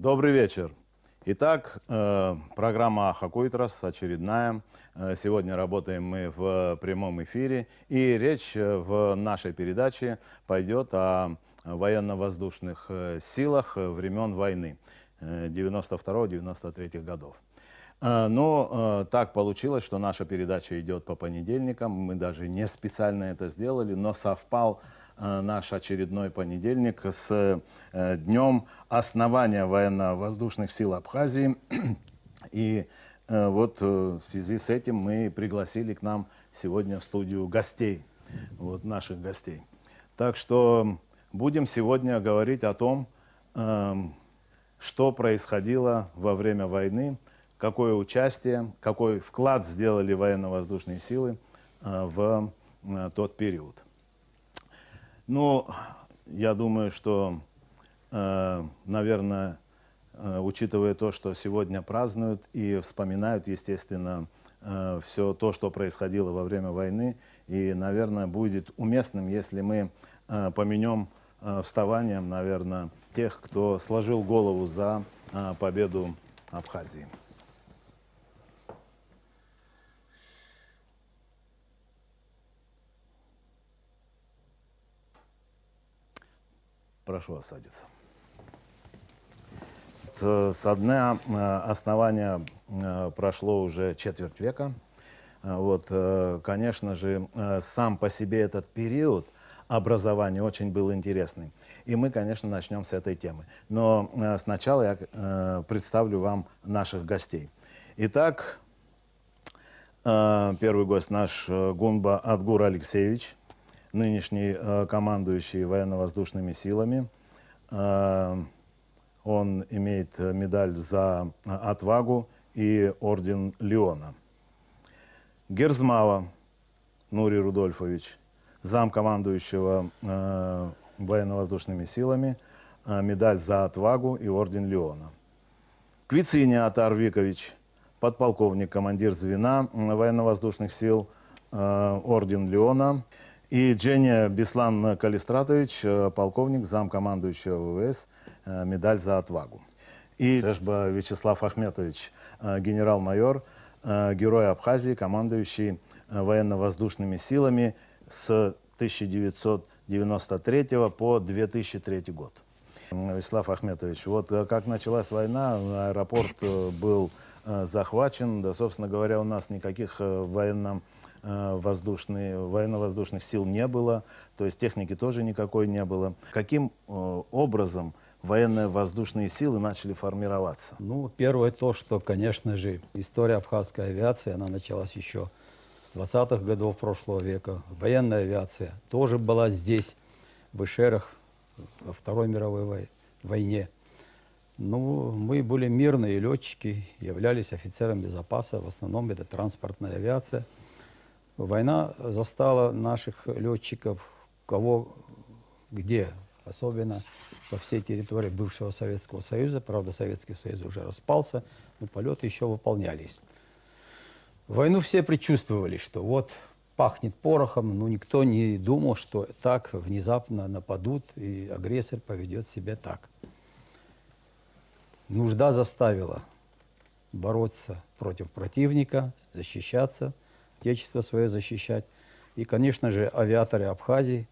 Добрый вечер. Итак, программа «Хакуйтрас» очередная. Сегодня работаем мы в прямом эфире. И речь в нашей передаче пойдет о военно-воздушных силах времен войны 92-93 годов. Но так получилось, что наша передача идет по понедельникам. Мы даже не специально это сделали, но совпал наш очередной понедельник с днем основания военно-воздушных сил Абхазии. И вот в связи с этим мы пригласили к нам сегодня в студию гостей, вот наших гостей. Так что будем сегодня говорить о том, что происходило во время войны, какое участие, какой вклад сделали военно-воздушные силы в тот период. Ну, я думаю, что, наверное, учитывая то, что сегодня празднуют и вспоминают, естественно, все то, что происходило во время войны, и, наверное, будет уместным, если мы поменем вставанием, наверное, тех, кто сложил голову за победу Абхазии. Прошу вас садиться. Со дня основания прошло уже четверть века. Вот, конечно же, сам по себе этот период образования очень был интересный. И мы, конечно, начнем с этой темы. Но сначала я представлю вам наших гостей. Итак, первый гость наш Гунба Адгур Алексеевич, нынешний командующий военно-воздушными силами. Он имеет медаль за отвагу и орден Леона. Герзмава Нури Рудольфович, замкомандующего военно-воздушными силами, медаль за отвагу и орден Леона. Квициня Атар Викович, подполковник, командир звена военно-воздушных сил, орден Леона. И Дженя Беслан Калистратович, полковник, замкомандующего ВВС, медаль за отвагу. И Сэшба Вячеслав Ахметович, генерал-майор, герой Абхазии, командующий военно-воздушными силами с 1993 по 2003 год. Вячеслав Ахметович, вот как началась война, аэропорт был захвачен, да, собственно говоря, у нас никаких военно-воздушных сил не было, то есть техники тоже никакой не было. Каким образом военно-воздушные силы начали формироваться? Ну, первое то, что, конечно же, история абхазской авиации, она началась еще с 20-х годов прошлого века. Военная авиация тоже была здесь, в Ишерах, во Второй мировой войне. Ну, мы были мирные летчики, являлись офицерами запаса, в основном это транспортная авиация. Война застала наших летчиков кого где, особенно по всей территории бывшего Советского Союза. Правда, Советский Союз уже распался, но полеты еще выполнялись. В войну все предчувствовали, что вот пахнет порохом, но никто не думал, что так внезапно нападут, и агрессор поведет себя так. Нужда заставила бороться против противника, защищаться, отечество свое защищать. И, конечно же, авиаторы Абхазии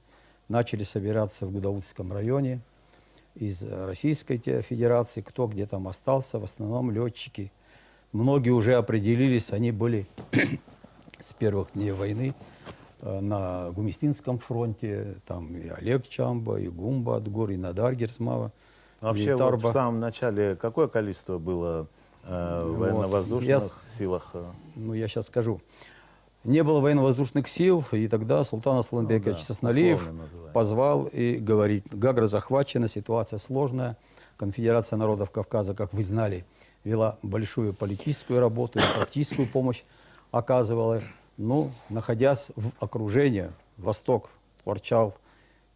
начали собираться в Гудаутском районе из Российской Федерации, кто где там остался, в основном летчики. Многие уже определились, они были с первых дней войны на Гумистинском фронте, там и Олег Чамба, и Гумба Адгур, и Надар Герзмава. Вообще, вот в самом начале какое количество было в военно-воздушных силах? Ну, я сейчас скажу. Не было военно-воздушных сил, и тогда Султан Асланбекович Сосналиев позвал и говорит: Гагра захвачена, ситуация сложная. Конфедерация народов Кавказа, как вы знали, вела большую политическую работу и практическую помощь оказывала. Ну, находясь в окружении, Восток торчал,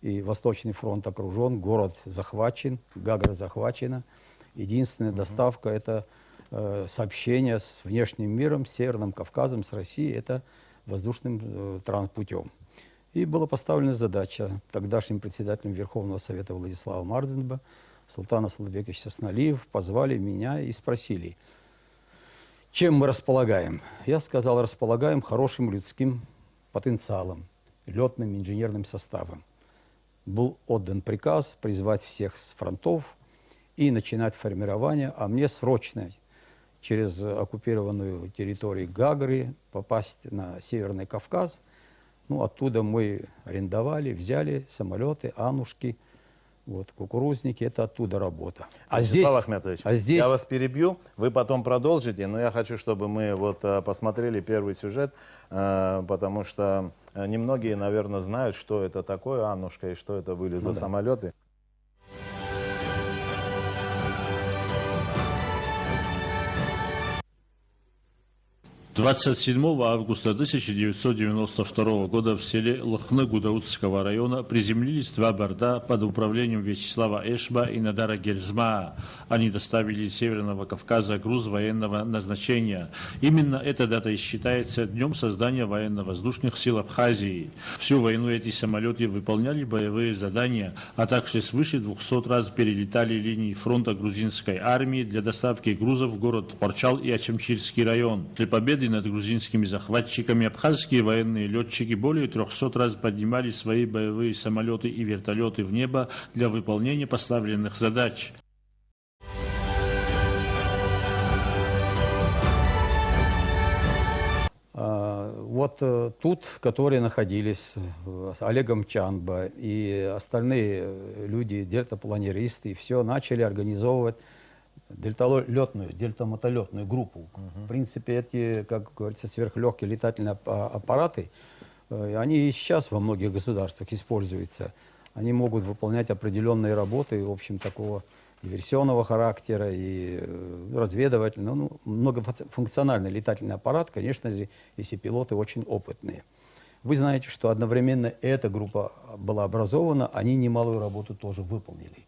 и Восточный фронт окружен, город захвачен, Гагра захвачена. Единственная доставка – это сообщение с внешним миром, с Северным Кавказом, с Россией, это воздушным путем. И была поставлена задача тогдашним председателем Верховного Совета Владислава Мардзенба Султан Асылбекович Сосналиев позвали меня и спросили, чем мы располагаем. Я сказал, располагаем хорошим людским потенциалом, летным инженерным составом. Был отдан приказ призвать всех с фронтов и начинать формирование, а мне срочно через оккупированную территорию Гагры попасть на Северный Кавказ. Ну, оттуда мы арендовали, взяли самолеты, «Анушки», вот, кукурузники, это оттуда работа. Вячеслав Ахметович, здесь я вас перебью, вы потом продолжите, но я хочу, чтобы мы вот посмотрели первый сюжет, потому что немногие, наверное, знают, что это такое «Аннушка» и что это были за самолеты. 27 августа 1992 года в селе Лохны Гудаутского района приземлились два борта под управлением Вячеслава Эшба и Надара Гельзма. Они доставили из Северного Кавказа груз военного назначения. Именно эта дата и считается днем создания военно-воздушных сил Абхазии. Всю войну эти самолеты выполняли боевые задания, а также свыше 200 раз перелетали линии фронта грузинской армии для доставки грузов в город Порчал и Ачамчирский район. Для победы над грузинскими захватчиками абхазские военные летчики более 300 раз поднимали свои боевые самолеты и вертолеты в небо для выполнения поставленных задач. Вот тут, которые находились, Олегом Чанба и остальные люди, дельтапланеристы, все начали организовывать дельтамотолетную группу. В принципе, эти, как говорится, сверхлегкие летательные аппараты, они и сейчас во многих государствах используются. Они могут выполнять определенные работы, в общем, такого диверсионного характера и разведывательного. Ну, многофункциональный летательный аппарат, конечно же, если пилоты очень опытные. Вы знаете, что одновременно эта группа была образована, они немалую работу тоже выполнили.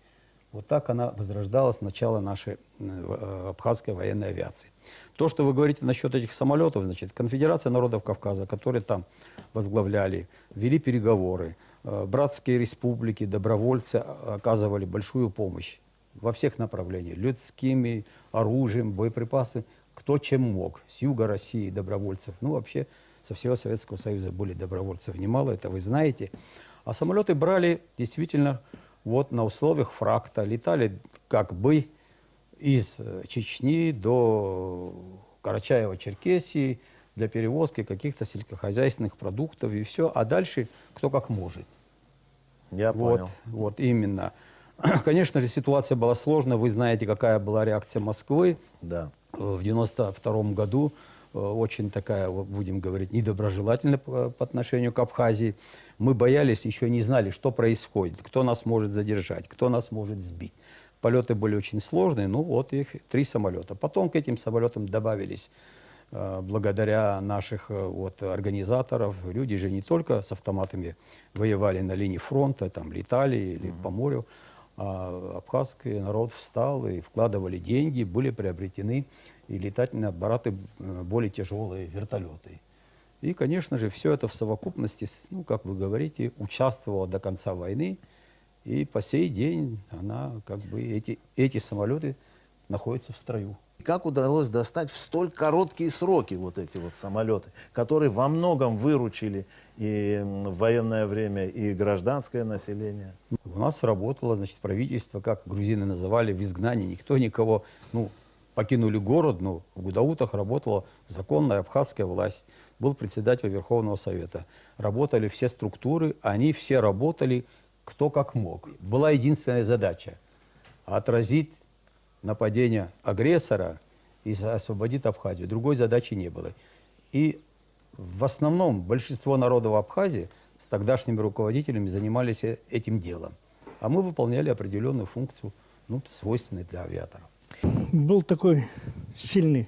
Вот так она возрождалась с начала нашей абхазской военной авиации. То, что вы говорите насчет этих самолетов, значит, Конфедерация народов Кавказа, которые там возглавляли, вели переговоры, братские республики, добровольцы оказывали большую помощь во всех направлениях, людскими, оружием, боеприпасы, кто чем мог. С юга России добровольцев, ну вообще со всего Советского Союза были добровольцев немало, это вы знаете. А самолеты брали действительно вот на условиях фракта, летали как бы из Чечни до Карачаева-Черкесии для перевозки каких-то сельскохозяйственных продуктов и все, а дальше кто как может. Я понял. Вот именно. Конечно же, ситуация была сложная. Вы знаете, какая была реакция Москвы. Да. В 1992 году очень такая, будем говорить, недоброжелательная по отношению к Абхазии. Мы боялись, еще не знали, что происходит, кто нас может задержать, кто нас может сбить. Полеты были очень сложные, ну вот их 3 самолета. Потом к этим самолетам добавились, благодаря наших вот, организаторов, люди же не только с автоматами воевали на линии фронта, там летали или по морю, а абхазский народ встал и вкладывали деньги, были приобретены и летательные аппараты, более тяжелые вертолеты. И, конечно же, все это в совокупности, ну, как вы говорите, участвовало до конца войны. И по сей день она, как бы, эти самолеты находятся в строю. Как удалось достать в столь короткие сроки вот эти вот самолеты, которые во многом выручили и в военное время, и гражданское население? У нас работало, значит, правительство, как грузины называли, в изгнании. Никто никого, ну, покинули город, но в Гудаутах работала законная абхазская власть. Был председатель Верховного Совета. Работали все структуры, они все работали кто как мог. Была единственная задача – отразить нападение агрессора и освободить Абхазию. Другой задачи не было. И в основном большинство народов Абхазии с тогдашними руководителями занимались этим делом. А мы выполняли определенную функцию, ну, свойственную для авиаторов. Был такой сильный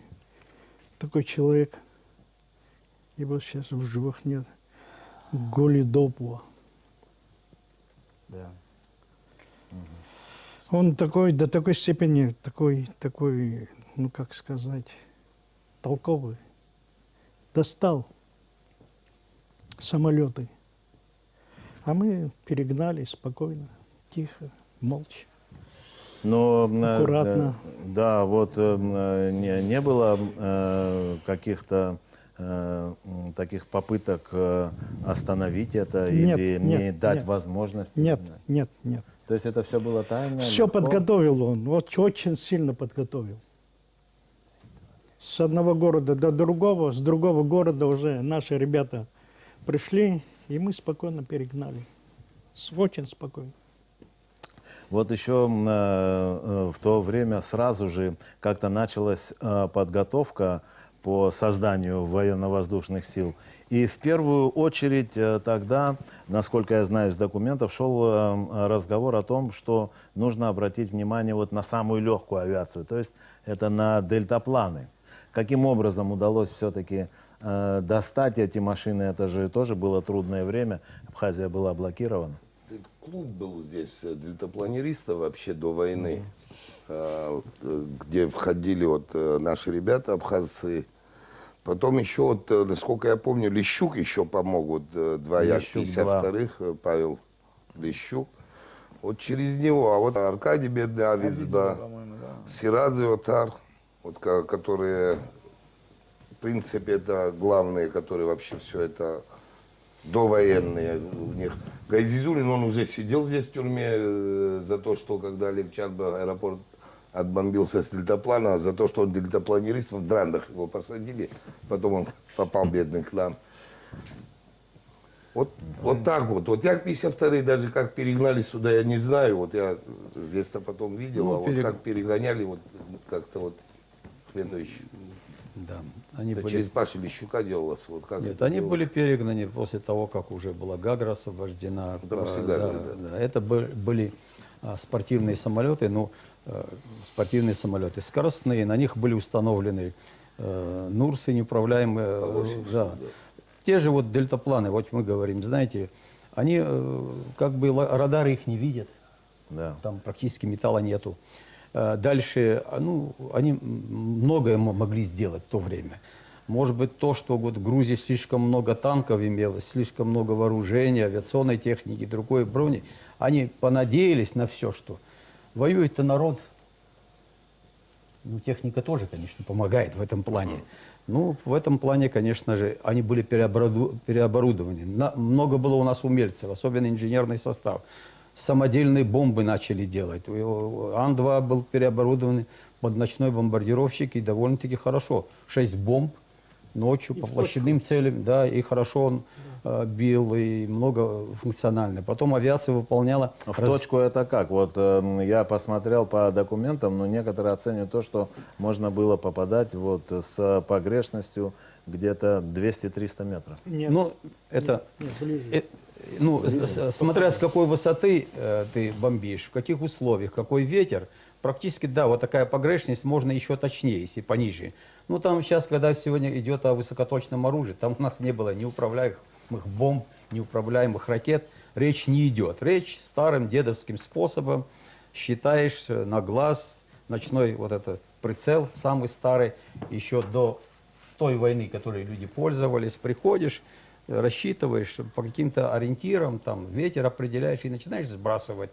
такой человек, его сейчас в живых нет, Голи Допуа. Да. Он такой, до такой степени, такой, ну как сказать, толковый. Достал самолеты. А мы перегнали спокойно, тихо, молча. Но Аккуратно. да, вот не было каких-то таких попыток остановить это Нет, или нет, не дать нет. возможность. Нет, нет, нет. То есть это все было тайно. Все легко? подготовил он, вот очень сильно подготовил. С одного города до другого, с другого города уже наши ребята пришли, и мы спокойно перегнали. Очень спокойно. Вот еще в то время сразу же как-то началась подготовка по созданию военно-воздушных сил. И в первую очередь тогда, насколько я знаю из документов, шел разговор о том, что нужно обратить внимание вот на самую легкую авиацию, то есть это на дельтапланы. Каким образом удалось все-таки достать эти машины? Это же тоже было трудное время, Абхазия была блокирована. Клуб был здесь дельтапланеристов вообще до войны, где входили вот наши ребята, абхазцы. Потом еще, вот, насколько я помню, Лещук еще помог, вот два Лещук, Як-52, Павел Лещук. Вот через него, а вот Аркадий Бедавец, да, Сирадзе Отар, вот, которые, в принципе, это главные, которые вообще все это довоенные у них. Гайзизулин, он уже сидел здесь в тюрьме за то, что когда Олег Чарба аэропорт отбомбился с дельтаплана, за то, что он дельтапланерист, в Драндах его посадили, потом он попал бедный к нам. Вот так вот. Вот Як-52 даже как перегнали сюда, я не знаю. Вот я здесь-то потом видел, Ну, а вот как перегоняли, вот как-то вот следующий. Да, они Это были... через Паши Лещука делалось. Вот как Нет, это они делалось? были перегнаны после того, как уже была Гагра освобождена. Да, после Гагры, да. Это были спортивные самолеты, спортивные самолеты скоростные, на них были установлены Нурсы неуправляемые. Да. Те же вот дельтапланы, вот мы говорим, знаете, они как бы радары их не видят, Да. там практически металла нету. Дальше, они многое могли сделать в то время. Может быть, то, что вот в Грузии слишком много танков имелось, слишком много вооружения, авиационной техники, другой брони, они понадеялись на все, что воюет-то народ. Техника тоже, конечно, помогает в этом плане. В этом плане, конечно же, они были переоборудованы. Много было у нас умельцев, особенно инженерный состав. Самодельные бомбы начали делать. Ан-2 был переоборудован под ночной бомбардировщик, и довольно-таки хорошо. 6 бомб ночью по площадным целям, да, и хорошо он бил, и многофункционально. Потом авиация выполняла... В точку это как? Вот я посмотрел по документам, но некоторые оценивают то, что можно было попадать вот с погрешностью где-то 200-300 метров. Нет, это... нет, ближе. Смотря с какой высоты ты бомбишь, в каких условиях, какой ветер, практически, да, вот такая погрешность можно еще точнее, если пониже. Там сейчас, когда сегодня идет о высокоточном оружии, там у нас не было неуправляемых бомб, неуправляемых ракет, речь не идет. Речь старым дедовским способом, считаешь на глаз, ночной вот этот прицел, самый старый, еще до той войны, которой люди пользовались, приходишь, рассчитываешь по каким-то ориентирам, там, ветер определяешь и начинаешь сбрасывать.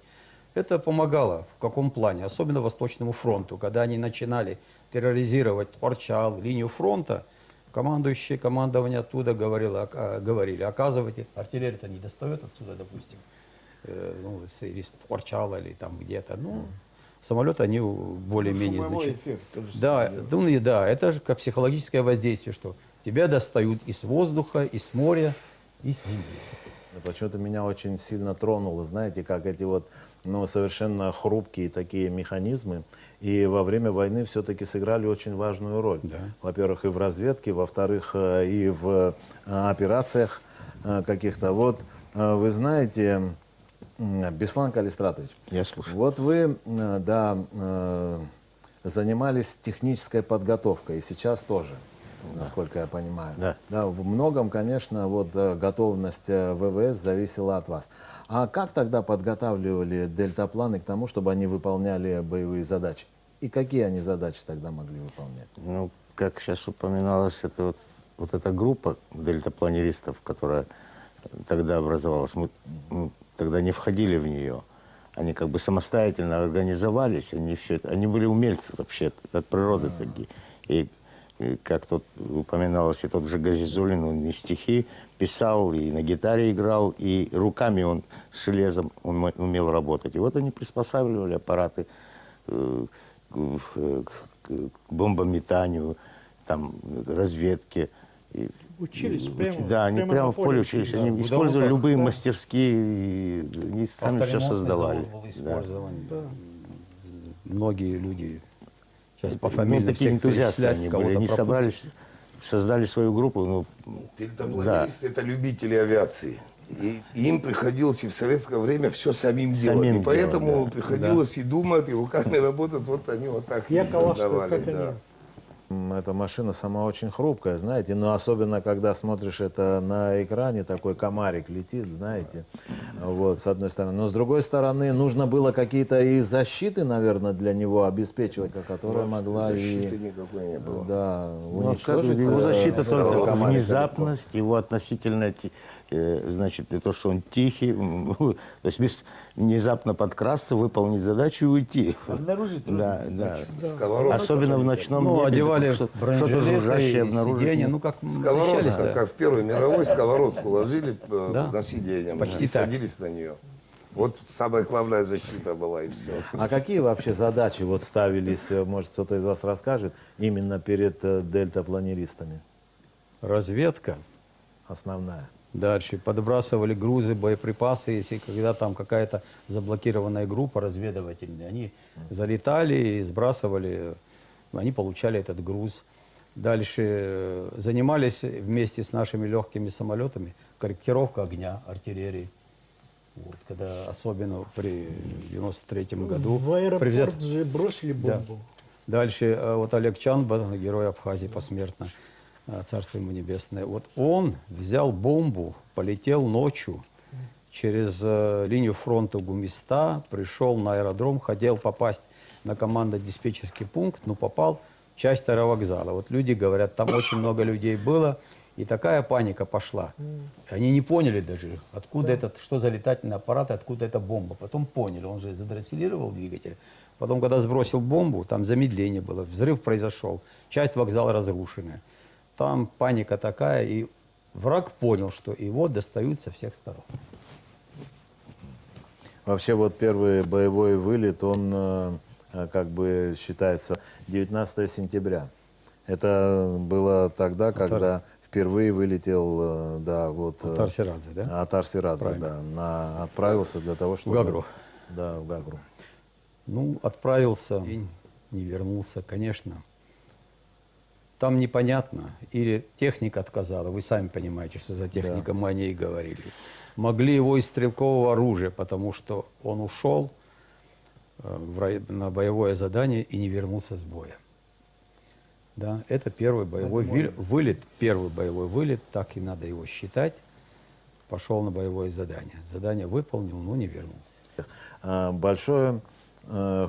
Это помогало в каком плане? Особенно Восточному фронту, когда они начинали терроризировать Тхорчал, линию фронта, командование оттуда говорили, оказывайте, артиллерия-то не достает отсюда, допустим, из Тхорчала или там где-то. Самолеты, они более-менее значительны. Да, это же как психологическое воздействие, что тебя достают из воздуха, из моря, из земли. Почему-то меня очень сильно тронуло, знаете, как эти вот совершенно хрупкие такие механизмы, и во время войны все-таки сыграли очень важную роль. Да. Во-первых, и в разведке, во-вторых, и в операциях каких-то. Вот вы знаете, Беслан Калистратович, Я слушаю. вот вы, занимались технической подготовкой, и сейчас тоже, насколько я понимаю. Да. В многом, конечно, вот готовность ВВС зависела от вас. А как тогда подготавливали дельтапланы к тому, чтобы они выполняли боевые задачи? И какие они задачи тогда могли выполнять? Как сейчас упоминалось, это вот эта группа дельтапланеристов, которая тогда образовалась, мы тогда не входили в нее. они как бы самостоятельно организовались, они все это, они были умельцы вообще от природы такие. И как тут упоминалось, и тот же Газизулин, он и стихи писал, и на гитаре играл, и руками он с железом он умел работать. И вот они приспосабливали аппараты к бомбометанию, там, разведке. И Учились прямо, да, они прямо в поле учились. да. Они В использовали Удалутах, любые да. мастерские, и они сами все Авторемонтный создавали. завод был Да. использован. Да. Многие люди, сейчас по Ну, фамилиям такие всех энтузиасты перечислять, они были. кого-то Они пропустишь. собрались, создали свою группу. Ну, Дельтапланеристы – это любители авиации. И им приходилось и в советское время все самим делать. Самим И делать, поэтому да. приходилось и думать, и руками работать. Вот они вот так Я и калаш, создавали. как Да. они. Эта машина сама очень хрупкая, знаете, но особенно когда смотришь это на экране, такой комарик летит, знаете, вот, с одной стороны. Но с другой стороны, нужно было какие-то и защиты, наверное, для него обеспечивать, которая могла Защиты и никакой не было. да, ну, как уничтожить. его защита только этого комарика. внезапность, его относительно, значит, и то, что он тихий, то есть внезапно подкрасться, выполнить задачу и уйти. Обнаружить Да, да. Сковородка. Особенно в ночном Ну, небе. одевали Что-то бронежилеты жужжащее и обнаружить. сиденья, ну, как Сковородка, защищались, да. как в Первой мировой сковородку ложили Да. на сиденье, Почти и так. садились на нее. Вот самая главная защита была, и все. А какие вообще задачи вот ставились, может, кто-то из вас расскажет, именно перед дельтапланеристами? Разведка. Основная. Дальше подбрасывали грузы, боеприпасы, если когда там какая-то заблокированная группа разведывательная, они залетали и сбрасывали, они получали этот груз. Дальше занимались вместе с нашими легкими самолетами корректировка огня артиллерии. Вот, когда особенно при 93-м году В аэропорт привезли- же бросили бомбу. Дальше вот Олег Чанба, герой Абхазии посмертно, царство ему небесное, вот он взял бомбу, полетел ночью через линию фронта Гумиста, пришел на аэродром, хотел попасть на командно-диспетчерский пункт, но попал в часть аэровокзала. Вот люди говорят, там очень много людей было, и такая паника пошла. Они не поняли даже, откуда этот, что за летательный аппарат, и откуда эта бомба. Потом поняли, он же задросселировал двигатель. Потом, когда сбросил бомбу, там замедление было, взрыв произошел, часть вокзала разрушена. Там паника такая, и враг понял, что его достают со всех сторон. Вообще вот первый боевой вылет, он как бы считается 19 сентября. Это было тогда, когда впервые вылетел, да, вот... Атар Сирадзе, да? Атар Сирадзе, Правильно. да, отправился для того, чтобы... Гагру. Да, в Гагру. Ну, отправился и не вернулся, конечно. Там непонятно. Или техника отказала. Вы сами понимаете, что за техника, мы о ней говорили. Могли его из стрелкового оружия, потому что он ушел на боевое задание и не вернулся с боя. Да, это первый боевой вылет, первый боевой вылет, так и надо его считать. Пошел на боевое задание. Задание выполнил, но не вернулся. Большой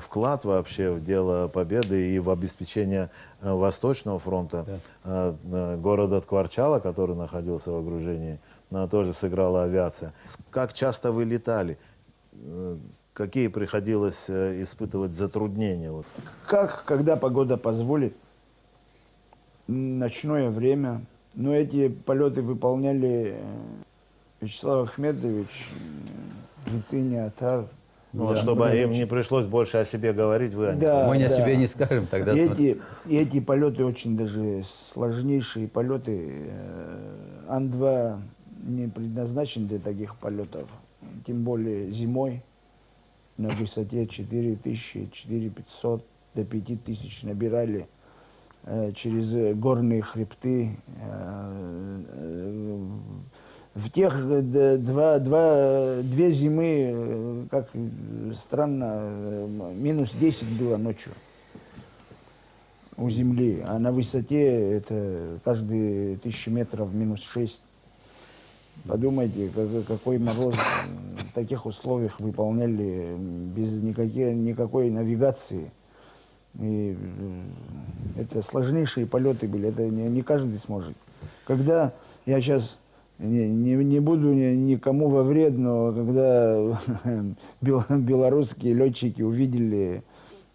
вклад вообще в дело победы и в обеспечение Восточного фронта города Ткварчала, который находился в окружении, тоже сыграла авиация. Как часто вы летали? Какие приходилось испытывать затруднения? Вот. Как, когда погода позволит, ночное время. Но эти полеты выполняли Вячеслав Ахметович, Лициния, Атар. Ну, вот чтобы им не пришлось больше о себе говорить, вы о них. Да, Мы не о да. себе не скажем тогда. И эти полеты очень даже сложнейшие полеты. Ан-2 не предназначен для таких полетов. Тем более зимой на высоте 4000, 4500 до 5000 набирали через горные хребты. В тех две зимы, как странно, минус 10 было ночью у земли, а на высоте это каждые 1000 метров минус 6. Подумайте, какой мороз в таких условиях выполняли без никакой навигации. И это сложнейшие полеты были, это не каждый сможет. Когда я сейчас Не буду никому во вред, но когда белорусские летчики увидели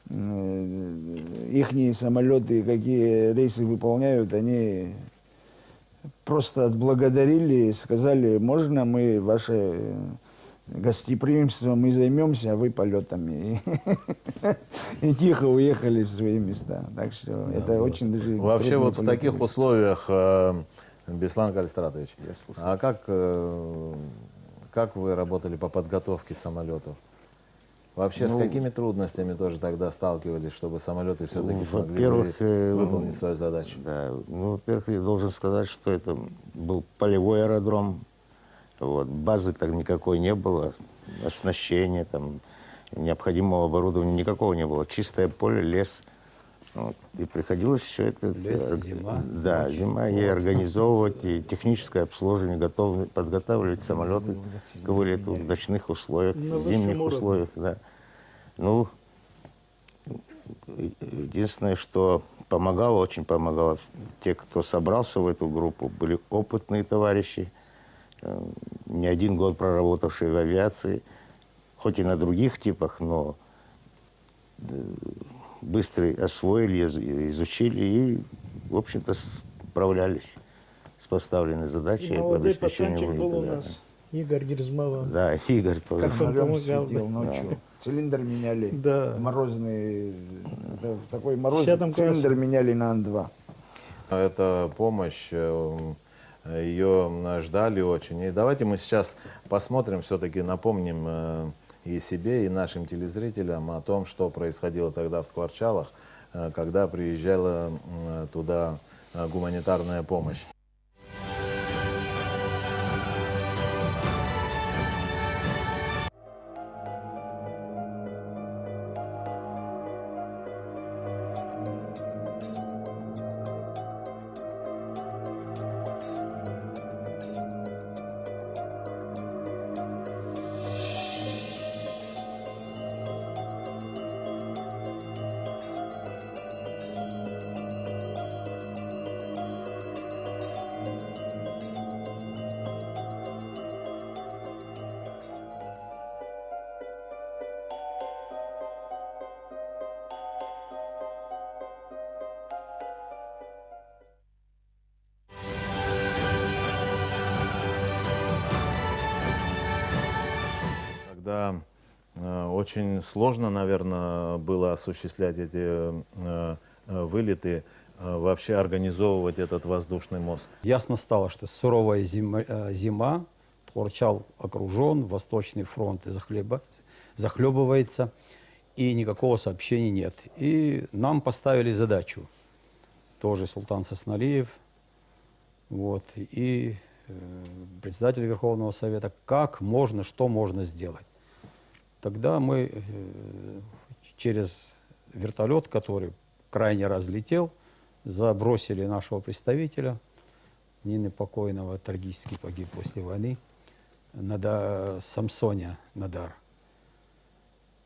их самолеты, какие рейсы выполняют, они просто отблагодарили, сказали, можно мы ваше гостеприимством мы займемся, а вы полетами. И тихо уехали в свои места. Так что это очень даже... Вообще трудные вот в полеты таких были. условиях, Беслан Калистратович, а как вы работали по подготовке самолетов? Вообще, с какими трудностями тоже тогда сталкивались, чтобы самолеты все-таки смогли Во-первых, выполнить свою задачу? Да, ну, во-первых, я должен сказать, что это был полевой аэродром. Вот, базы так никакой не было, оснащения, там, необходимого оборудования никакого не было. Чистое поле, лес. Вот, и приходилось все это... Лес, зима, Да, ночь, зима, и организовывать, и техническое обслуживание, подготавливать самолеты к вылету в ночных условиях, На в зимних высшем уровне. условиях. Да. Ну, единственное, что помогало, очень помогало, те, кто собрался в эту группу, были опытные товарищи, не один год проработавшие в авиации, хоть и на других типах, но быстро освоили, изучили и, в общем-то, справлялись с поставленной задачей. И по молодой обеспечению пацанчик был у вылета, нас, Игорь Герзмава. Да, Игорь тоже. Как он Фонарем помогал. светил ночью. Цилиндр меняли. Да. Морозный. В такой мороз В 10 классе. цилиндр меняли на Ан-2. Эта помощь, ее ждали очень. И давайте мы сейчас посмотрим, все-таки напомним и себе, и нашим телезрителям о том, что происходило тогда в Ткварчалах, когда приезжала туда гуманитарная помощь. Тогда очень сложно, наверное, было осуществлять эти вылеты, вообще организовывать этот воздушный мост. Ясно стало, что суровая зима, Ткварчал окружен, Восточный фронт захлебывается, и никакого сообщения нет. И нам поставили задачу, тоже Султан Сосналиев, вот, и председатель Верховного Совета, как можно, что можно сделать. Тогда мы через вертолет, который крайне разлетел, забросили нашего представителя, Нины покойного, трагически погиб после войны, Самсоня Надар.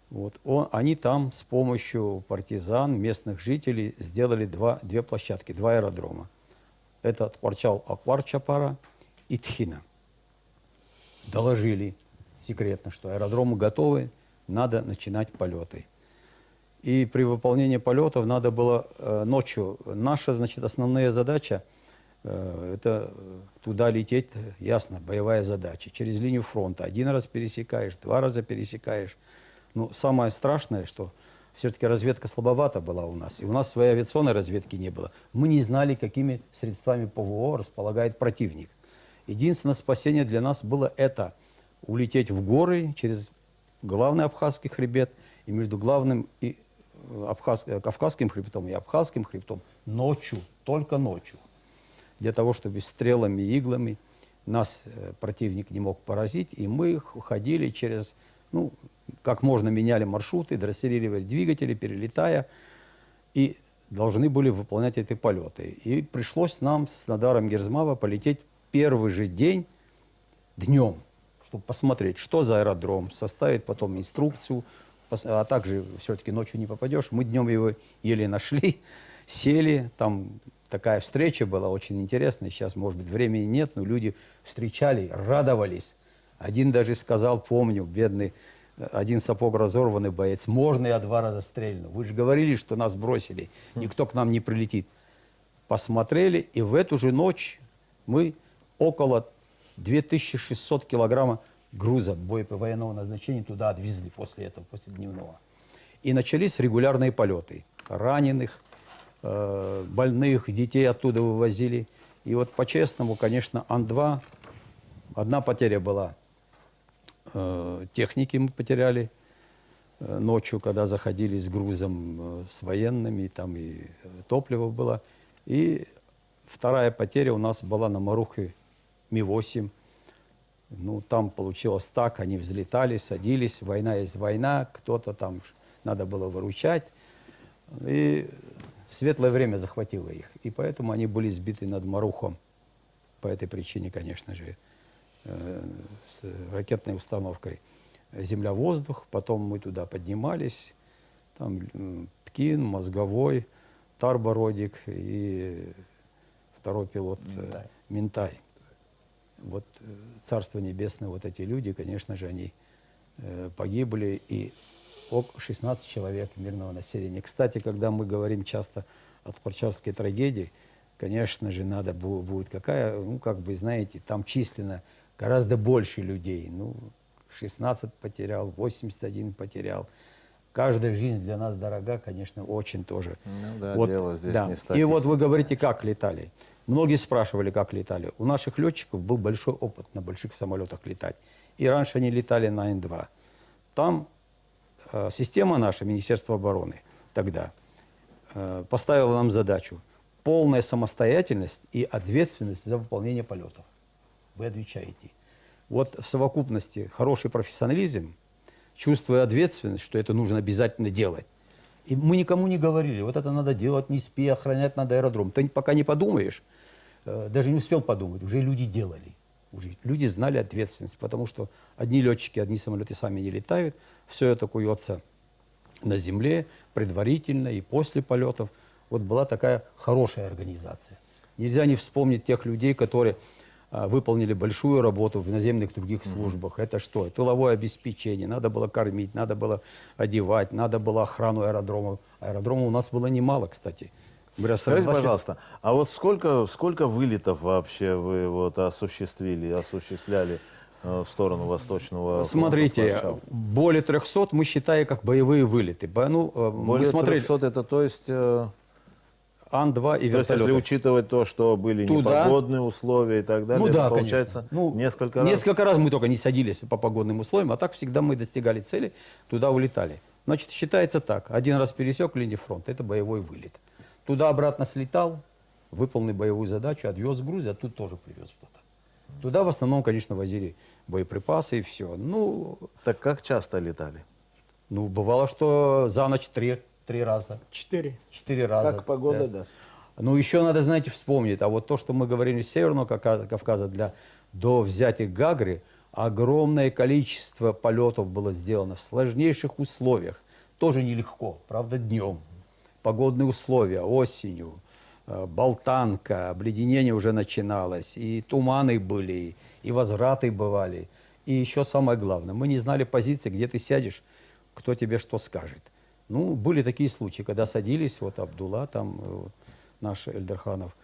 Вот. Они там с помощью партизан, местных жителей сделали две площадки, два аэродрома. Это Ткварчал-Акварчапара и Тхина. Доложили секретно, что аэродромы готовы, надо начинать полеты. И при выполнении полетов надо было ночью. Наша, значит, основная задача это туда лететь, ясно, боевая задача. Через линию фронта. Один раз пересекаешь, два раза пересекаешь. Но самое страшное, что все-таки разведка слабовата была у нас. И у нас своей авиационной разведки не было. Мы не знали, какими средствами ПВО располагает противник. Единственное спасение для нас было это улететь в горы через главный Абхазский хребет и между главным и Кавказским хребтом и Абхазским хребтом ночью, только ночью. Для того, чтобы стрелами и иглами нас противник не мог поразить, и мы ходили через, как можно меняли маршруты, дрессировали двигатели, перелетая, и должны были выполнять эти полеты. И пришлось нам с Надаром Герзмава полететь первый же день днем, чтобы посмотреть, что за аэродром, составить потом инструкцию, а также все-таки ночью не попадешь. Мы днем его еле нашли, сели, там такая встреча была очень интересная, сейчас, может быть, времени нет, но люди встречали, радовались. Один даже сказал, помню, бедный, один сапог разорванный боец, можно я 2 раза стрельну? Вы же говорили, что нас бросили, никто к нам не прилетит. Посмотрели, и в эту же ночь мы около 2600 килограммов груза военного назначения туда отвезли после этого, после дневного. И начались регулярные полеты. Раненых, больных, детей оттуда вывозили. И вот по-честному, конечно, Ан-2, одна потеря была. Техники мы потеряли ночью, когда заходили с грузом, с военными, там и топливо было. И вторая потеря у нас была на Марухе Ми-8. Ну, там получилось так, они взлетали, садились, война есть война, кто-то там, надо было выручать. И в светлое время захватило их. И поэтому они были сбиты над Марухом. По этой причине, конечно же, с ракетной установкой земля-воздух. Потом мы туда поднимались. Там Пкин, Мозговой, Тарбородик и второй пилот Минтай. Вот Царство Небесное, вот эти люди, конечно же, они погибли, и 16 человек мирного населения. Кстати, когда мы говорим часто о Тхорчарской трагедии, конечно же, надо будет какая, ну, как бы, знаете, там численно гораздо больше людей. Ну, 16 потерял, 81 потерял. Каждая жизнь для нас дорога, конечно, очень тоже. Ну да, вот, дело здесь да. не в И статистике. вот вы говорите, как летали. Многие спрашивали, как летали. У наших летчиков был большой опыт на больших самолетах летать. И раньше они летали на Ан-2. Там система наша, Министерство обороны, тогда поставила нам задачу: полная самостоятельность и ответственность за выполнение полетов. Вы отвечаете. Вот в совокупности хороший профессионализм, чувствуя ответственность, что это нужно обязательно делать. И мы никому не говорили, вот это надо делать, не спи, охранять надо аэродром. Ты пока не подумаешь, даже не успел подумать, уже люди делали. Уже люди знали ответственность, потому что одни летчики, одни самолеты сами не летают, все это куется на земле, предварительно и после полетов. Вот была такая хорошая организация. Нельзя не вспомнить тех людей, которые выполнили большую работу в наземных других службах. Это что? Тыловое обеспечение. Надо было кормить, надо было одевать, надо было охрану аэродромов. Аэродромов у нас было немало, кстати. Скажите, пожалуйста, а вот сколько вылетов вообще вы вот осуществляли в сторону восточного? Смотрите, фронта? более 300 мы считаем как боевые вылеты. Ну, Более мы смотрели 300 это, то есть... Ан-2 и То есть, вертолеты. если учитывать то, что были Туда. непогодные условия и так далее, Ну это да, получается конечно. Ну, несколько раз. Несколько раз мы только не садились по погодным условиям, а так всегда мы достигали цели, туда улетали. Значит, считается так: один раз пересек линию фронта, это боевой вылет. Туда-обратно слетал, выполнил боевую задачу, отвез груз, а тут тоже привез что-то. Туда в основном, конечно, возили боеприпасы и все. Ну, Так как часто летали? бывало, что за ночь 3 раза, 4. 4 раза. Как погода да. даст. Ну, еще надо, знаете, вспомнить, а вот то, что мы говорили с Северного Кавказа, до взятия Гагры, огромное количество полетов было сделано в сложнейших условиях. Тоже нелегко, правда, днем. Погодные условия, осенью, болтанка, обледенение уже начиналось, и туманы были, и возвраты бывали. И еще самое главное, мы не знали позиции, где ты сядешь, кто тебе что скажет. Ну, были такие случаи, когда садились, вот Абдулла, там наш Эльдерханов,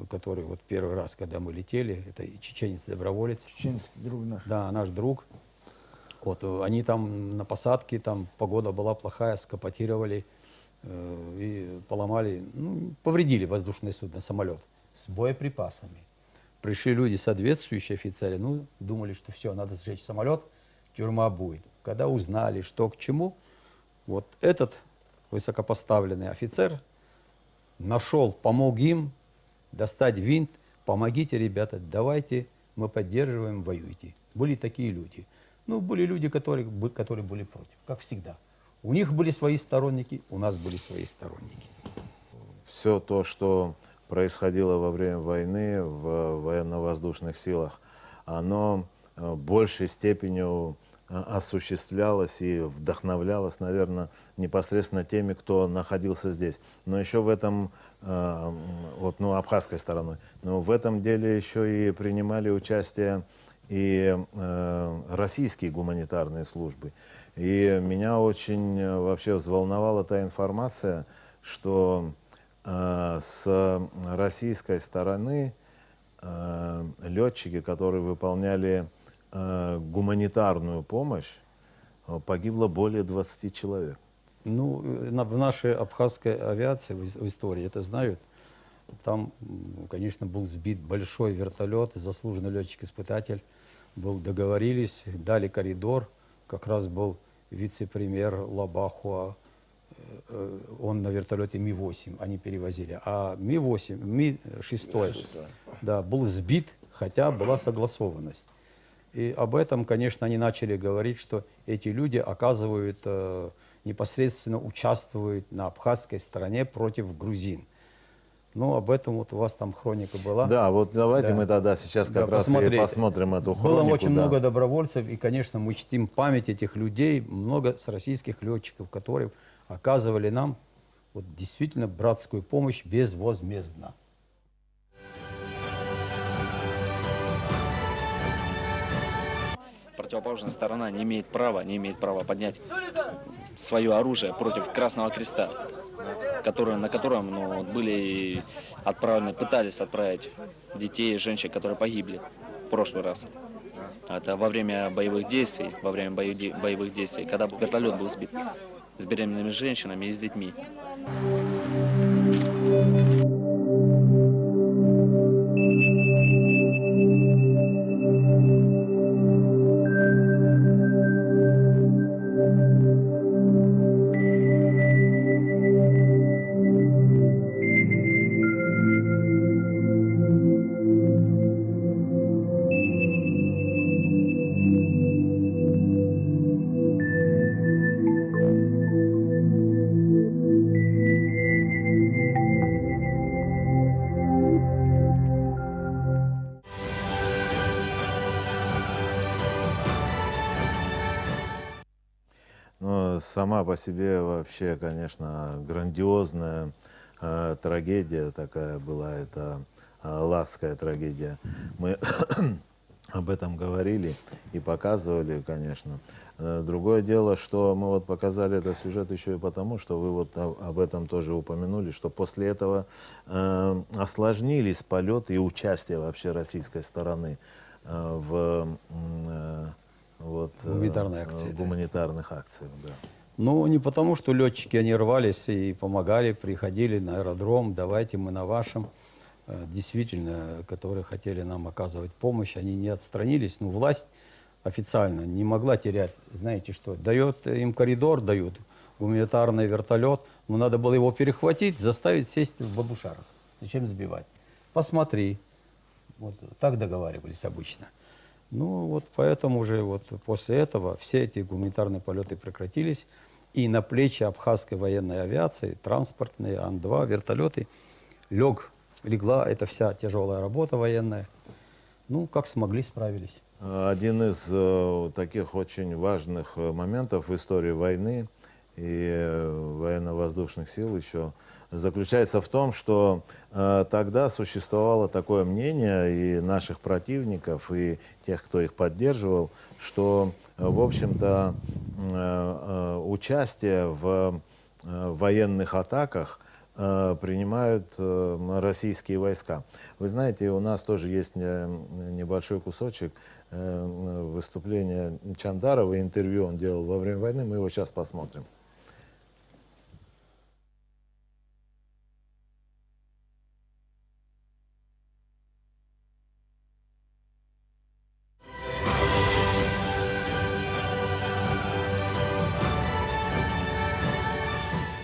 который вот первый раз, когда мы летели, это чеченец-доброволец. Чеченский друг наш. Да, наш друг. Вот они там на посадке, там погода была плохая, скопотировали и поломали, повредили воздушное судно, самолет с боеприпасами. Пришли люди, соответствующие офицеры, думали, что все, надо сжечь самолет, тюрьма будет. Когда узнали, что к чему, вот этот высокопоставленный офицер нашел, помог им достать винт. Помогите, ребята, давайте, мы поддерживаем, воюйте. Были такие люди. Были люди, которые были против, как всегда. У них были свои сторонники, у нас были свои сторонники. Все то, что происходило во время войны в военно-воздушных силах, оно большей степенью осуществлялось и вдохновлялось, наверное, непосредственно теми, кто находился здесь. Но еще в этом, вот, ну, абхазской стороной, но в этом деле еще и принимали участие и российские гуманитарные службы. И меня очень вообще взволновала та информация, что с российской стороны летчики, которые выполняли гуманитарную помощь, погибло более 20 человек. Ну, в нашей абхазской авиации, в истории это знают, там, конечно, был сбит большой вертолет, заслуженный летчик-испытатель, договорились, дали коридор, как раз был вице-премьер Лабахуа, он на вертолете Ми-8, они перевозили, а Ми-8, Ми-6, да, был сбит, хотя была согласованность. И об этом, конечно, они начали говорить, что эти люди оказывают, непосредственно участвуют на абхазской стороне против грузин. Ну, об этом вот у вас там хроника была. Да, вот давайте Да. мы тогда сейчас как Да, раз и посмотрите. посмотрим эту Было хронику. очень много добровольцев, и, конечно, мы чтим память этих людей, много с российских летчиков, которые оказывали нам вот, действительно братскую помощь безвозмездно. Противоположная сторона не имеет права поднять свое оружие против Красного Креста, на котором были отправлены, пытались отправить детей и женщин, которые погибли в прошлый раз. Это во время боевых действий, когда вертолет был сбит с беременными женщинами и с детьми. Но сама по себе вообще, конечно, грандиозная трагедия такая была, это Ласская трагедия. Мы об этом говорили и показывали, конечно. Другое дело, что мы вот показали этот сюжет еще и потому, что вы вот об этом тоже упомянули, что после этого осложнились полеты и участие вообще российской стороны в Гуманитарной акции, да. гуманитарных акциях. Да. Ну, не потому, что летчики, они рвались и помогали, приходили на аэродром, давайте мы на вашем. Действительно, которые хотели нам оказывать помощь, они не отстранились. Но власть официально не могла терять, знаете что, дает им коридор, дают гуманитарный вертолет, но надо было его перехватить, заставить сесть в бабушарах. Зачем сбивать? Посмотри. Вот так договаривались обычно. Ну вот поэтому уже вот после этого все эти гуманитарные полеты прекратились, и на плечи абхазской военной авиации, транспортные, Ан-2, вертолеты, легла эта вся тяжелая работа военная. Ну, как смогли, справились. Один из таких очень важных моментов в истории войны и военно-воздушных сил еще заключается в том, что тогда существовало такое мнение и наших противников, и тех, кто их поддерживал, что, в общем-то, участие в военных атаках принимают российские войска. Вы знаете, у нас тоже есть небольшой кусочек выступления Чандарова, интервью он делал во время войны, мы его сейчас посмотрим.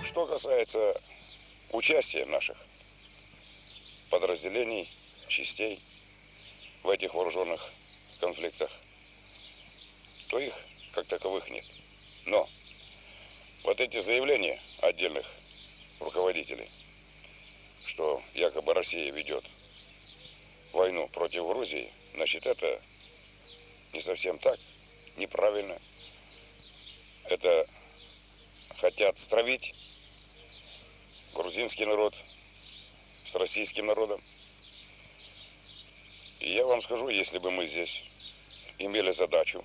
Что касается участия наших подразделений, частей в этих вооруженных конфликтах, то их как таковых нет. Но вот эти заявления отдельных руководителей, что якобы Россия ведет войну против Грузии, значит, это не совсем так, неправильно. это хотят стравить грузинский народ с российским народом. И я вам скажу, если бы мы здесь имели задачу,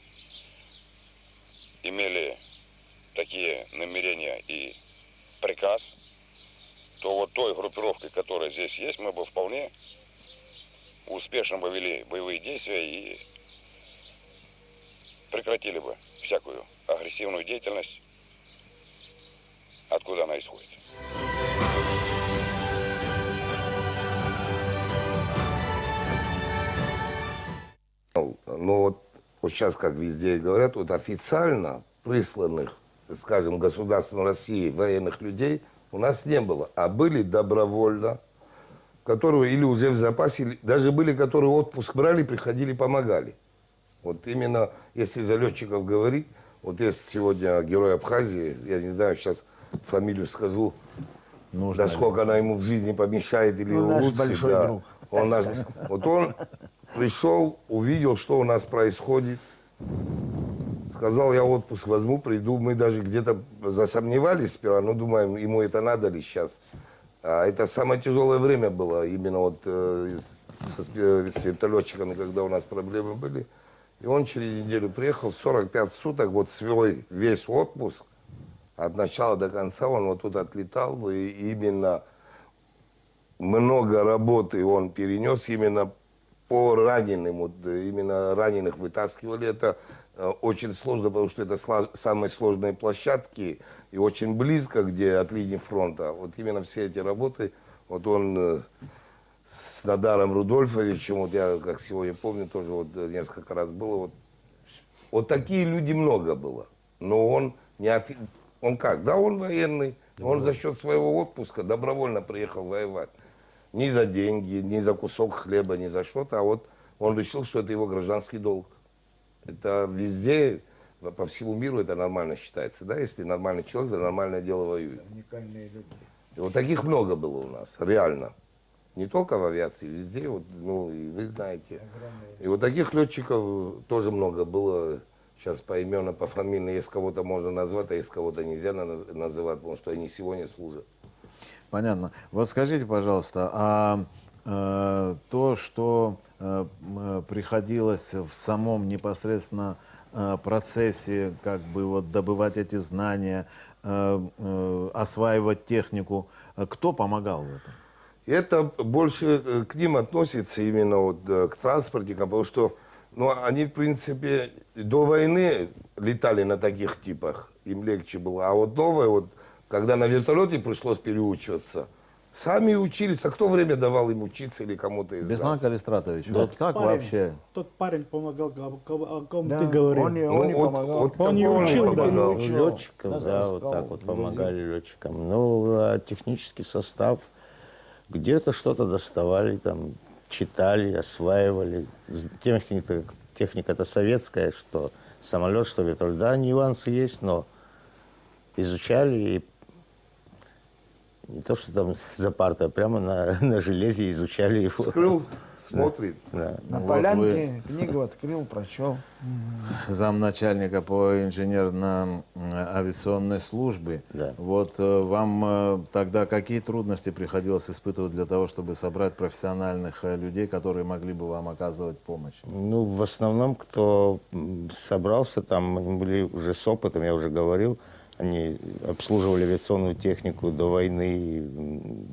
имели такие намерения и приказ, то вот той группировкой, которая здесь есть, мы бы вполне успешно бы вели боевые действия и прекратили бы всякую агрессивную деятельность, откуда она исходит. Но вот сейчас, как везде говорят, вот официально присланных, скажем, государством России военных людей у нас не было. А были добровольно, которые или уже в запасе, или даже были, которые отпуск брали, приходили, помогали. Вот именно, если за летчиков говорить, вот есть сегодня герой Абхазии, я не знаю, сейчас фамилию скажу, Нужно да ли? сколько она ему в жизни помешает или Ну, наш улучшит. большой Да. друг. Он наш, вот он пришел, увидел, что у нас происходит, сказал, я отпуск возьму, приду. Мы даже где-то засомневались сперва, но думаем, ему это надо ли сейчас. А это самое тяжелое время было, именно вот с вертолетчиками, когда у нас проблемы были. И он через неделю приехал, 45 суток, вот свой весь отпуск, от начала до конца он вот тут отлетал, и именно много работы он перенес именно по раненым, вот именно раненых вытаскивали. Это очень сложно, потому что это самые сложные площадки и очень близко, где от линии фронта. Вот именно все эти работы, вот он с Надаром Рудольфовичем, вот я, как сегодня помню, тоже вот несколько раз было, вот такие люди много было. Но он не он как? Да, он военный, он за счет своего отпуска добровольно приехал воевать. Ни за деньги, ни за кусок хлеба, ни за что-то, а вот он решил, что это его гражданский долг. Это везде, по всему миру это нормально считается, да, если нормальный человек за нормальное дело воюет. Уникальные люди. И вот таких много было у нас, реально. Не только в авиации, везде, вот, ну, и вы знаете. И вот таких летчиков тоже много было. Сейчас поименно, пофамильно, есть кого-то можно назвать, а есть кого-то нельзя называть, потому что они сегодня служат. Понятно. Вот скажите, пожалуйста, то, что приходилось в самом непосредственно процессе как бы вот добывать эти знания, осваивать технику, кто помогал в этом? Это больше к ним относится именно вот к транспортникам, потому что ну, они, в принципе, до войны летали на таких типах, им легче было. А вот новое, вот, когда на вертолете пришлось переучиваться, сами учились. А кто время давал им учиться или кому-то из Беслан нас? Калистратович, вот как Парень, вообще? Тот парень помогал, о ком Да, ты говорил. он Ну, не вот- помогал. вот Он не такого учил, не помогал. Учил. Летчикам, Нас да, вот рассказал так вот магазин. помогали летчикам. Ну, а технический состав, где-то что-то доставали, там, читали, осваивали. Техника-то советская, что самолет, что вертолет. Да, нюансы есть, но изучали и не то, что там за партой, а прямо на железе изучали его. Вскрыл, смотрит. Да. На Вот полянке книгу открыл, прочел. Замначальника по инженерно-авиационной службе. Да. Вот вам тогда какие трудности приходилось испытывать для того, чтобы собрать профессиональных людей, которые могли бы вам оказывать помощь? Ну, в основном, кто собрался, там они были уже с опытом, я уже говорил, они обслуживали авиационную технику до войны,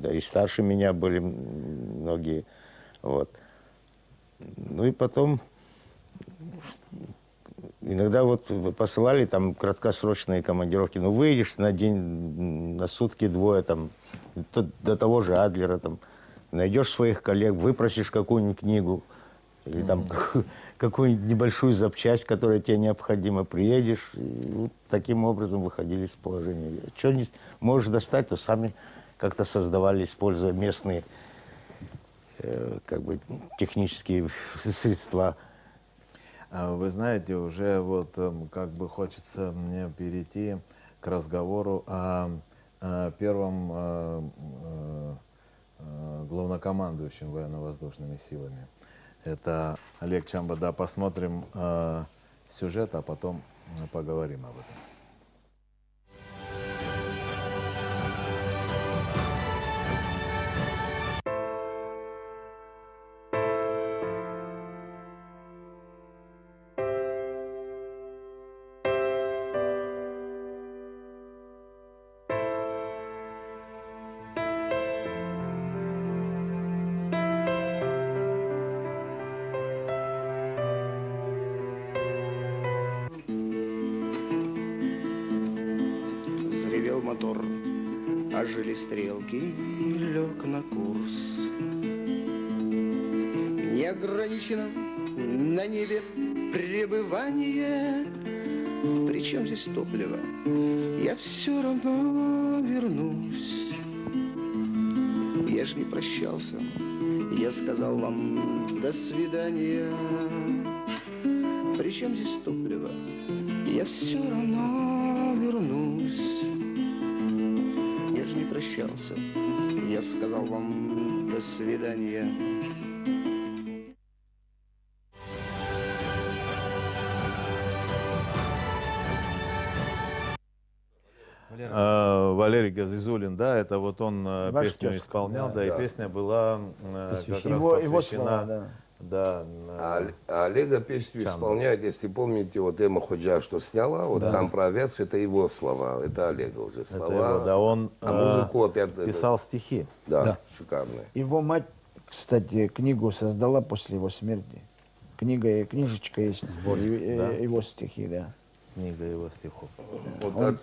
да и старше меня были многие. Вот. Ну и потом иногда вот посылали там краткосрочные командировки. Ну, выедешь на день, на сутки двое, там, до того же Адлера, там, найдешь своих коллег, выпросишь какую-нибудь книгу, или там какую-нибудь небольшую запчасть, которая тебе необходима, приедешь, и вот таким образом выходили из положения. Что не можешь достать, то сами как-то создавали, используя местные как бы технические средства. Вы знаете, уже вот как бы хочется мне перейти к разговору о первом главнокомандующем военно-воздушными силами. Это Олег Чамбада. Посмотрим сюжет, а потом поговорим об этом. Загудел мотор, ожили стрелки, лег на курс. Не ограничено на небе пребывание. Причем здесь топливо? Я все равно вернусь. Я же не прощался. Я сказал вам до свидания. Причем здесь топливо? Я все равно вернусь. Я же не прощался. Я сказал вам до свидания. Валерий Газизуллин, да, это вот он Ваш песню тезка, исполнял, да. да, и Да. песня была как раз Его посвящена, слова, да. да, А Олега песню Чан. исполняет, если помните, вот Эмма Ходжа, что сняла, вот там про авиацию, это его слова, это Олега уже это слова. его, да, он А музыку опять писал стихи. Да, Да. шикарная. Его мать, кстати, книгу создала после его смерти. Книжечка есть, его стихи, да. Книга его стихов. Вот так,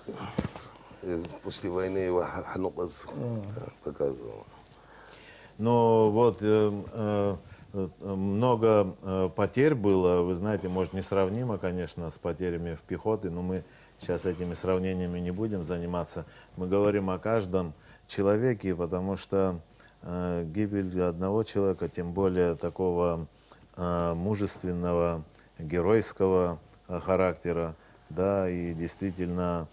после войны его Ханукас показывал. Но вот много потерь было, вы знаете, может, несравнимо, конечно, с потерями в пехоте, но мы сейчас этими сравнениями не будем заниматься. Мы говорим о каждом человеке, потому что гибель одного человека, тем более такого мужественного, геройского характера, да, и действительно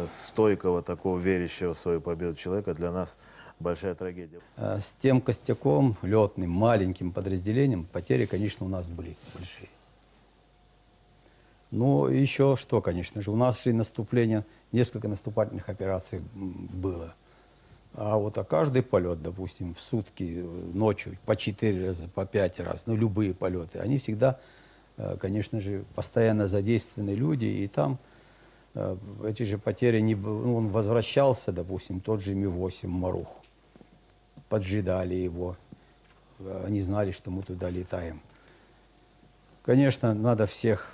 стойкого, такого верящего в свою победу человека для нас большая трагедия. С тем костяком, летным, маленьким подразделением, потери, конечно, у нас были большие. Ну, еще что, конечно же, у нас шли наступления, несколько наступательных операций было. А вот каждый полет, допустим, в сутки, ночью, по 4 раза, по 5 раз, ну, любые полеты, они всегда, конечно же, постоянно задействованы люди, и там эти же потери, ну, он возвращался, допустим, тот же Ми-8 Марух, поджидали его, они знали, что мы туда летаем. Конечно, надо всех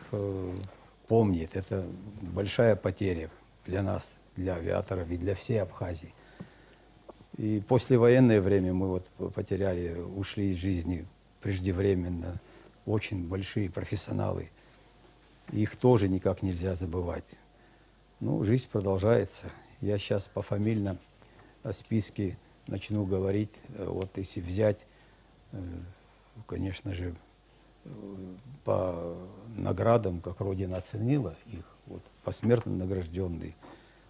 помнить, это большая потеря для нас, для авиаторов и для всей Абхазии. И послевоенное время мы вот потеряли, ушли из жизни преждевременно очень большие профессионалы. Их тоже никак нельзя забывать. Ну, жизнь продолжается. Я сейчас пофамильно о списке начну говорить. Вот если взять, конечно же, по наградам, как Родина оценила их, вот, посмертно награжденные,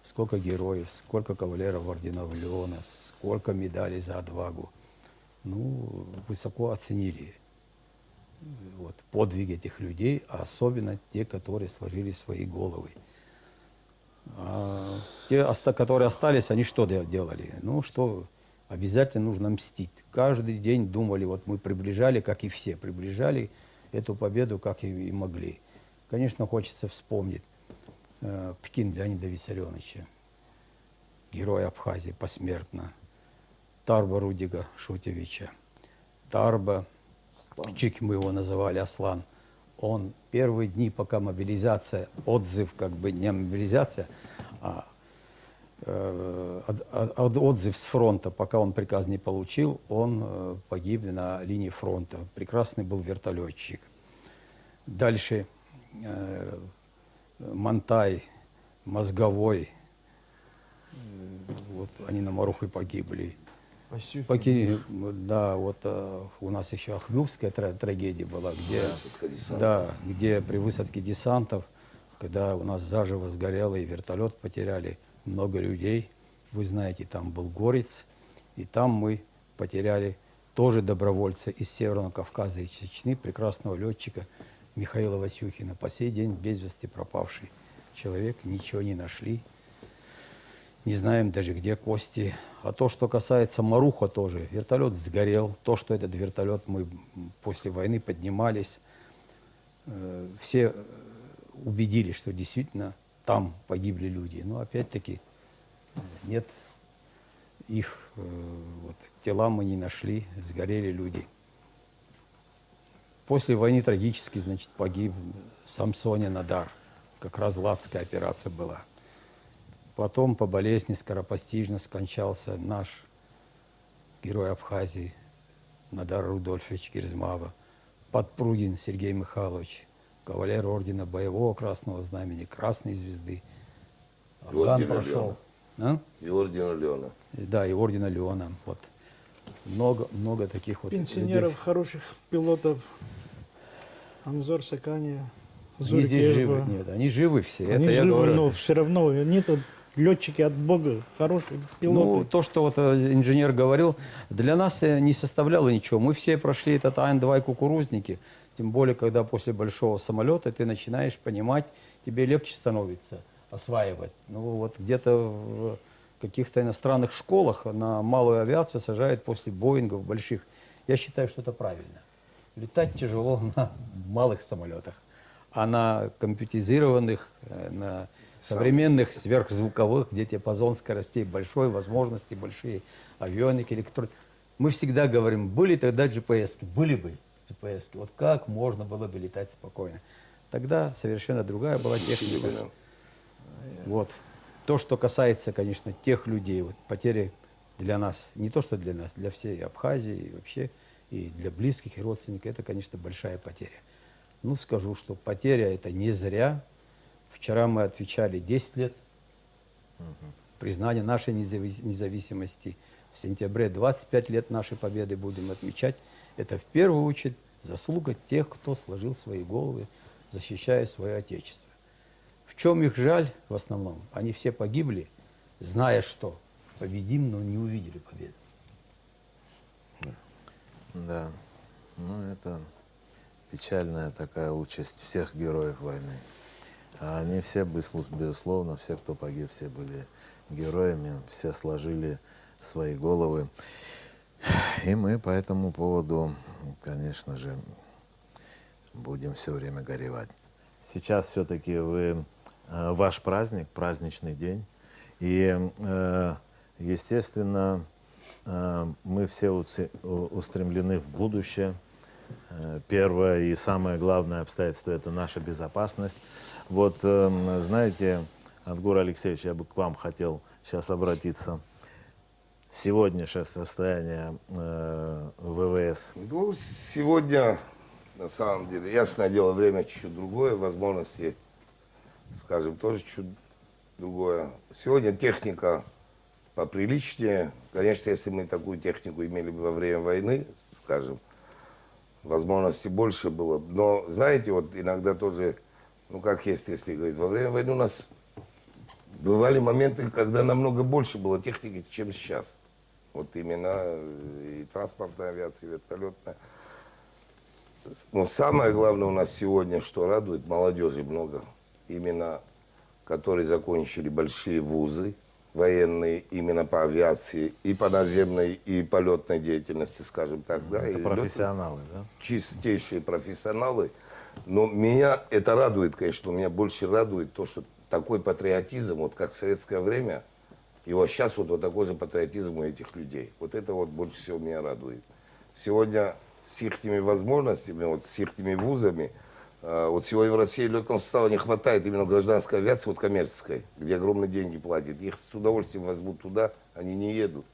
сколько героев, сколько кавалеров орденов Леона, сколько медалей за отвагу. Ну, высоко оценили вот, подвиг этих людей, а особенно те, которые сложили свои головы. А те, которые остались, они что делали? Ну, что обязательно нужно мстить. Каждый день думали, вот мы приближали, как и все, приближали эту победу, как и могли. Конечно, хочется вспомнить Пекин Леонида Виссарионовича, героя Абхазии посмертно, Тарба Рудига Шутевича, Тарба, Чики мы его называли, Аслан. Он первые дни, пока мобилизация, отзыв, как бы не мобилизация, а отзыв с фронта, пока он приказ не получил, он погиб на линии фронта. Прекрасный был вертолетчик. Дальше Мантай, Мозговой, вот они на Марухе погибли. Да, вот у нас еще Ахмюкская трагедия была, где при высадке десантов, когда у нас заживо сгорело и вертолет потеряли, много людей, вы знаете, там был Горец, и там мы потеряли тоже добровольца из Северного Кавказа и Чечни, прекрасного летчика Михаила Васюхина, по сей день без вести пропавший человек, ничего не нашли. Не знаем даже, где кости. А то, что касается Маруха тоже, вертолет сгорел. То, что этот вертолет мы после войны поднимались, все убедились, что действительно там погибли люди. Но опять-таки нет их, вот, тела мы не нашли, сгорели люди. После войны трагически, значит, погиб Самсонин Адар. Как раз Ладская операция была. Потом по болезни скоропостижно скончался наш герой Абхазии Надар Рудольфович Герзмава, Подпругин Сергей Михайлович, кавалер ордена Боевого Красного Знамени, Красной Звезды. Афган ордена прошел. А? И ордена Леона. Да, и ордена Леона. Вот. Много таких вот Пенсионеров, людей. хороших пилотов. Анзор Сакания, Они Зурик здесь Эшба. живы. Нет, они живы все. Они это я живы, говорю. но все равно они тут летчики от Бога, хорошие Ну, пилоты. то, что вот инженер говорил, для нас не составляло ничего. Мы все прошли этот Ан-2 и кукурузники. Тем более, когда после большого самолета ты начинаешь понимать, тебе легче становится осваивать. Ну, вот где-то в каких-то иностранных школах на малую авиацию сажают после Боингов больших. Я считаю, что это правильно. Летать тяжело на малых самолетах, а на компьютеризированных, на современных сверхзвуковых, где диапазон скоростей большой, возможности большие, авионики, электроники. Мы всегда говорим, были тогда GPS-ки, были бы GPS-ки. Вот как можно было бы летать спокойно? Тогда совершенно другая была техника. Вот. То, что касается, конечно, тех людей, вот потери для нас, не то, что для нас, для всей Абхазии и вообще, и для близких и родственников, это, конечно, большая потеря. Ну, скажу, что потеря это не зря. Вчера мы отвечали 10 лет признания нашей независимости. В сентябре 25 лет нашей победы будем отмечать. Это в первую очередь заслуга тех, кто сложил свои головы, защищая свое Отечество. В чем их жаль в основном? Они все погибли, зная, что победим, но не увидели победы. Да, ну это печальная такая участь всех героев войны. А они все, безусловно, все, кто погиб, все были героями, все сложили свои головы. И мы по этому поводу, конечно же, будем все время горевать. Сейчас все-таки ваш праздник, праздничный день. И, естественно, мы все устремлены в будущее. Первое и самое главное обстоятельство – это наша безопасность. Вот, знаете, Адгур Алексеевич, я бы к вам хотел сейчас обратиться. Сегодняшнее состояние ВВС. Ну, сегодня, на самом деле, ясное дело, время чуть-чуть другое, возможности, скажем, тоже чуть другое. Сегодня техника поприличнее. Конечно, если мы такую технику имели бы во время войны, скажем, возможностей больше было. Но, знаете, вот иногда тоже, ну как есть, если говорить, во время войны у нас бывали моменты, когда намного больше было техники, чем сейчас. Вот именно и транспортная авиация, и вертолетная. Но самое главное у нас сегодня, что радует, молодежи много. Именно, которые закончили большие вузы военные, именно по авиации, и по наземной, и полетной деятельности, скажем так. Да, Это и профессионалы, да? Чистейшие профессионалы. Но меня это радует, конечно, меня больше радует то, что такой патриотизм, вот как в советское время, и вот сейчас вот такой же патриотизм у этих людей. Вот это вот больше всего меня радует. Сегодня с их возможностями, вот с их вузами, вот сегодня в России летного состава не хватает именно гражданской авиации, вот коммерческой, где огромные деньги платят. Их с удовольствием возьмут туда, они не едут.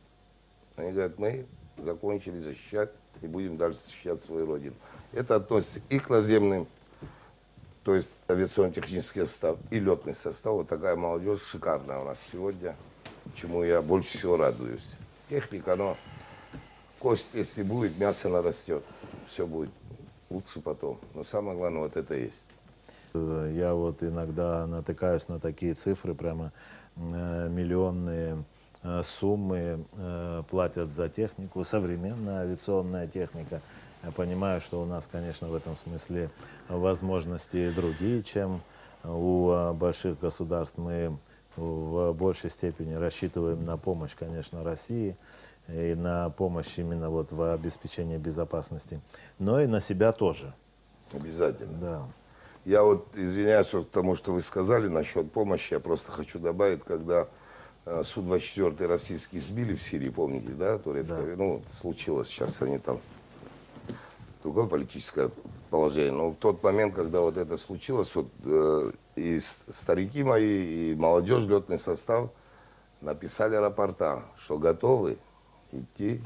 Они говорят, мы закончили защищать и будем дальше защищать свою родину. Это относится и к наземным, то есть авиационно-технический состав, и летный состав. Вот такая молодежь шикарная у нас сегодня, чему я больше всего радуюсь. Техника, но кость, если будет, мясо нарастет, все будет лучше потом. Но самое главное, вот это есть. Я вот иногда натыкаюсь на такие цифры, прямо миллионные суммы платят за технику, современная авиационная техника. Я понимаю, что у нас, конечно, в этом смысле возможности другие, чем у больших государств. Мы в большей степени рассчитываем на помощь, конечно, России и на помощь именно вот в обеспечении безопасности, но и на себя тоже. Обязательно. Да. Я вот извиняюсь вот тому, что вы сказали насчет помощи, я просто хочу добавить, когда Су-24 российские сбили в Сирии, помните, да, турецкая, ну, случилось сейчас, они там, другое политическое положение, но в тот момент, когда вот это случилось, вот, и старики мои, и молодежь, летный состав написали рапорта, что готовы идти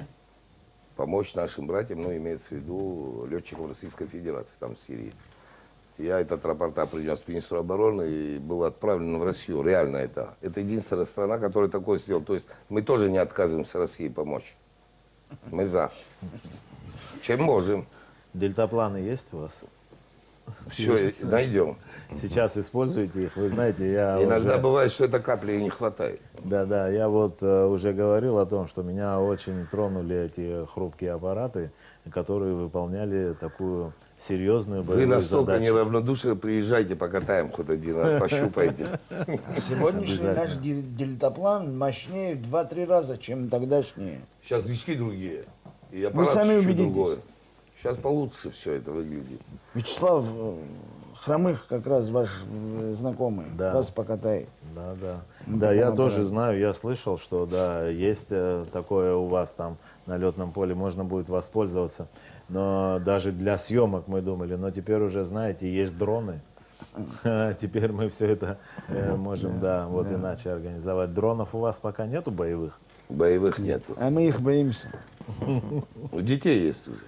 помочь нашим братьям, ну, имеется в виду летчикам Российской Федерации, там, в Сирии. Я этот рапорта принес министру обороны и был отправлен в Россию. Реально это. Это единственная страна, которая такое сделала. То есть мы тоже не отказываемся России помочь. Мы за. Чем можем. Дельтапланы есть у вас? Все, найдем. Сейчас используете их. Вы знаете, я Иногда уже... бывает, что это капли и не хватает. Да, я вот уже говорил о том, что меня очень тронули эти хрупкие аппараты, которые выполняли такую серьезную Вы боевую настолько задачу. неравнодушны, приезжайте, покатаем хоть один раз, пощупайте. Сегодняшний наш дельтаплан мощнее в 2-3 раза, чем тогдашние. Сейчас движки другие. И Вы аппарат сами чуть-чуть убедитесь. другой. Сейчас получше все это выглядит. Вячеслав Хромых как раз ваш знакомый, Да. вас покатает. Да. Ну, Да, так я он тоже аппарат. знаю, я слышал, что да, есть такое у вас там на летном поле, можно будет воспользоваться. Но даже для съемок мы думали, но теперь уже, знаете, есть дроны. Теперь мы все это можем, вот иначе организовать. Дронов у вас пока нету боевых? Боевых нет. А мы их боимся. У детей есть уже.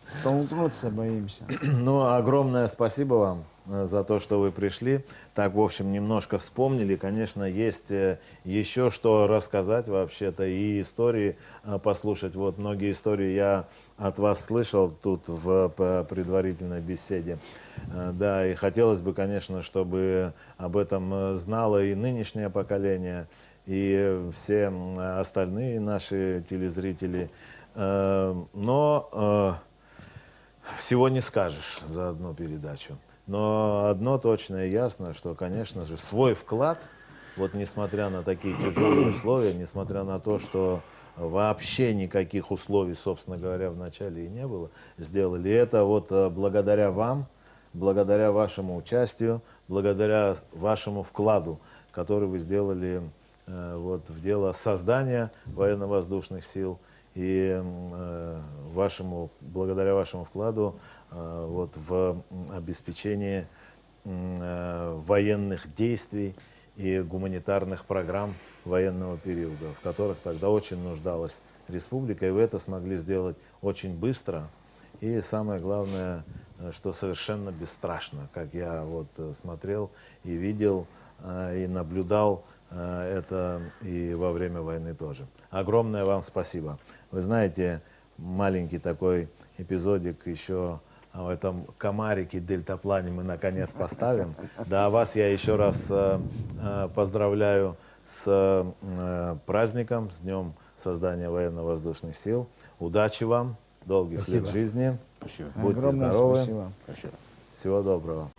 Столкнуться боимся. Ну, огромное спасибо вам за то, что вы пришли. Так, в общем, немножко вспомнили. Конечно, есть еще что рассказать вообще-то и истории послушать. Вот многие истории я от вас слышал тут в предварительной беседе. Да, и хотелось бы, конечно, чтобы об этом знало и нынешнее поколение, и все остальные наши телезрители. Но всего не скажешь за одну передачу. Но одно точно и ясно, что, конечно же, свой вклад, вот несмотря на такие тяжелые условия, несмотря на то, что вообще никаких условий, собственно говоря, в начале и не было, сделали. И это вот благодаря вам, благодаря вашему участию, благодаря вашему вкладу, который вы сделали вот в дело создания военно-воздушных сил. И благодаря вашему вкладу вот в обеспечении военных действий и гуманитарных программ военного периода, в которых тогда очень нуждалась республика, и вы это смогли сделать очень быстро. И самое главное, что совершенно бесстрашно, как я вот смотрел и видел, и наблюдал это и во время войны тоже. Огромное вам спасибо. Вы знаете, маленький такой эпизодик еще о этом комарике дельтаплане мы наконец поставим. Да, вас я еще раз поздравляю с праздником, с Днем создания военно-воздушных сил. Удачи вам, долгих лет жизни. Спасибо. Будьте Огромное здоровы. спасибо. Спасибо. Всего доброго.